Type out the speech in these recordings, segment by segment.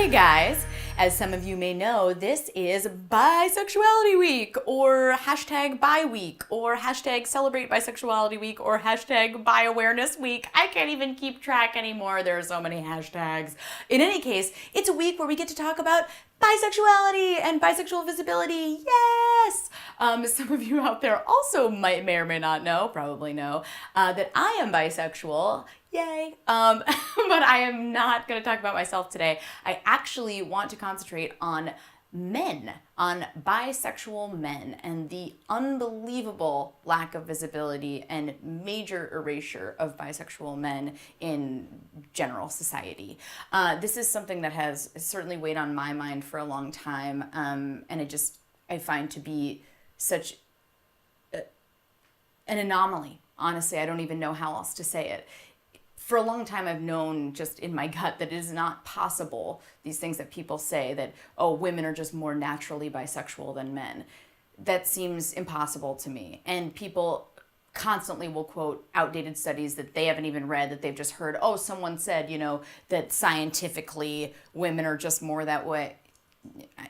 Hey guys, as some of you may know, this is Bisexuality Week, or hashtag Bi Week, or hashtag Celebrate Bisexuality Week, or hashtag Bi Awareness Week. I can't even keep track anymore. There are so many hashtags. In any case, it's a week where we get to talk about bisexuality and bisexual visibility. Yes! Some of you out there also may or may not know, probably know, that I am bisexual. Yay. But I am not going to talk about myself today. I actually want to concentrate on men, on bisexual men, and the unbelievable lack of visibility and major erasure of bisexual men in general society. This is something that has certainly weighed on my mind for a long time, and I find to be such an anomaly. Honestly, I don't even know how else to say it. For a long time, I've known just in my gut that it is not possible, these things that people say that, oh, women are just more naturally bisexual than men. That seems impossible to me. And people constantly will quote outdated studies that they haven't even read, that they've just heard, oh, someone said, that scientifically women are just more that way.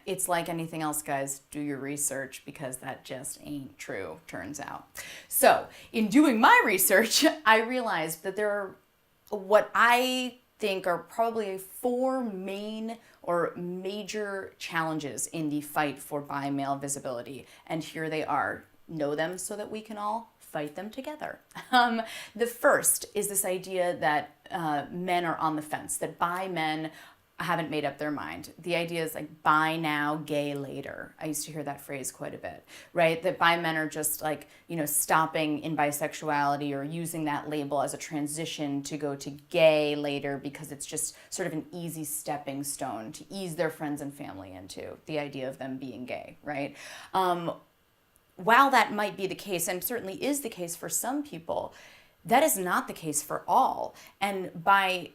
It's like anything else, guys. Do your research, because that just ain't true, turns out. So in doing my research, I realized that there are what I think are probably 4 main or major challenges in the fight for bi-male visibility. And here they are. Know them so that we can all fight them together. The first is this idea that men are on the fence, that bi men haven't made up their mind. The idea is like bi now, gay later. I used to hear that phrase quite a bit, right? That bi men are just like, stopping in bisexuality or using that label as a transition to go to gay later because it's just sort of an easy stepping stone to ease their friends and family into the idea of them being gay, right? While that might be the case, and certainly is the case for some people, that is not the case for all. And by,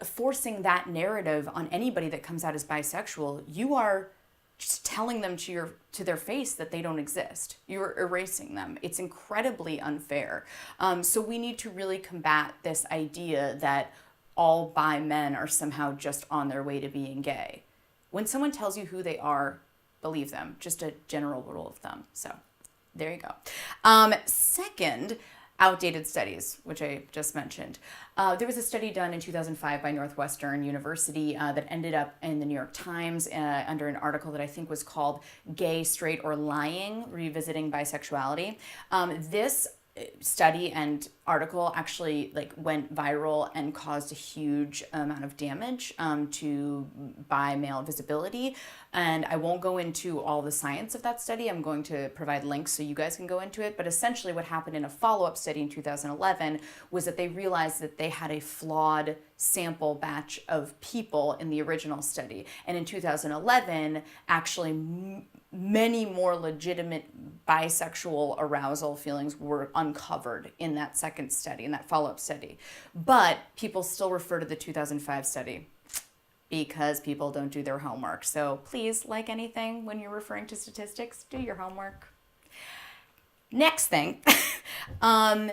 forcing that narrative on anybody that comes out as bisexual, you are just telling them to their face that they don't exist. You're erasing them. It's incredibly unfair. So we need to really combat this idea that all bi men are somehow just on their way to being gay. When someone tells you who they are, believe them. Just a general rule of thumb. So there you go. Second, outdated studies, which I just mentioned. There was a study done in 2005 by Northwestern University that ended up in the New York Times under an article that I think was called Gay, Straight, or Lying, Revisiting Bisexuality. This study and article actually went viral and caused a huge amount of damage to bi-male visibility. And I won't go into all the science of that study. I'm going to provide links so you guys can go into it. But essentially what happened in a follow-up study in 2011 was that they realized that they had a flawed sample batch of people in the original study. And in 2011, actually many more legitimate bisexual arousal feelings were uncovered in that second study, in that follow-up study. But people still refer to the 2005 study because people don't do their homework. So please, like anything, when you're referring to statistics, do your homework. Next thing, when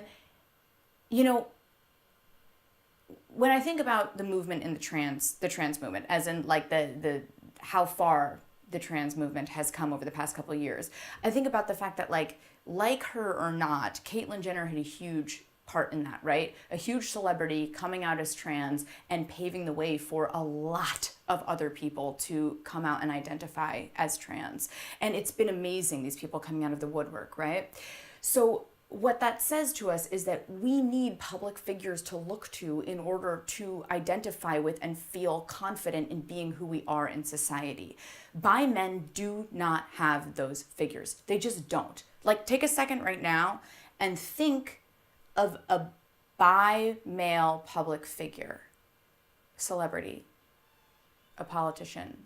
I think about the movement in the trans movement, as in the how far the trans movement has come over the past couple of years, I think about the fact that like her or not, Caitlyn Jenner had a huge part in that, right? A huge celebrity coming out as trans and paving the way for a lot of other people to come out and identify as trans. And it's been amazing, these people coming out of the woodwork, right? So what that says to us is that we need public figures to look to in order to identify with and feel confident in being who we are in society. Bi men do not have those figures. They just don't. Take a second right now and think of a bi male public figure, celebrity, a politician.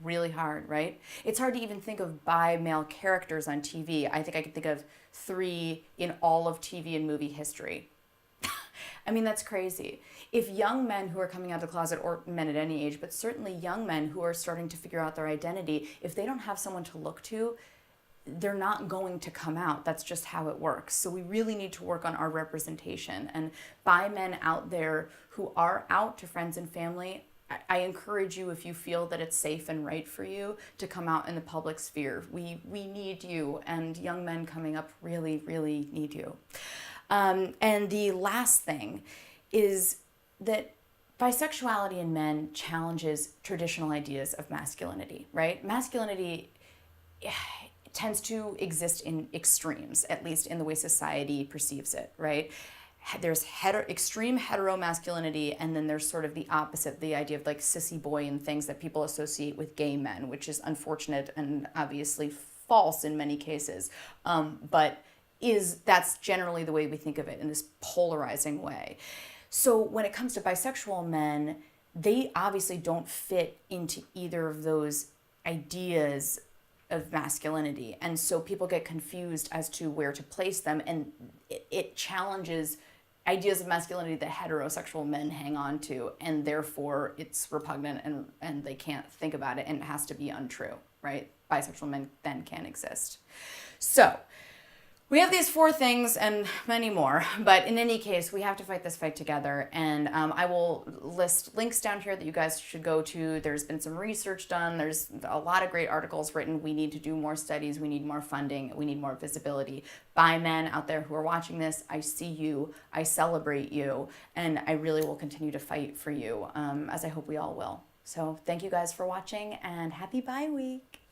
Really hard, right? It's hard to even think of bi male characters on TV. I think I could think of 3 in all of TV and movie history. I mean, that's crazy. If young men who are coming out of the closet, or men at any age, but certainly young men who are starting to figure out their identity, if they don't have someone to look to, they're not going to come out. That's just how it works. So we really need to work on our representation. And bi men out there who are out to friends and family, I encourage you, if you feel that it's safe and right for you, to come out in the public sphere. We need you, and young men coming up really, really need you. And the last thing is that bisexuality in men challenges traditional ideas of masculinity, right? Masculinity tends to exist in extremes, at least in the way society perceives it, right? There's extreme heteromasculinity, and then there's sort of the opposite, the idea of like sissy boy and things that people associate with gay men, which is unfortunate and obviously false in many cases. But that's generally the way we think of it, in this polarizing way. So when it comes to bisexual men, they obviously don't fit into either of those ideas of masculinity. And so people get confused as to where to place them, and it challenges ideas of masculinity that heterosexual men hang on to, and therefore it's repugnant, and they can't think about it, and it has to be untrue, right? Bisexual men then can't exist. So we have these 4 things and many more, but in any case, we have to fight this fight together. And I will list links down here that you guys should go to. There's been some research done. There's a lot of great articles written. We need to do more studies. We need more funding. We need more visibility. Bi men out there who are watching this, I see you. I celebrate you. And I really will continue to fight for you, as I hope we all will. So thank you guys for watching, and happy Bi Week.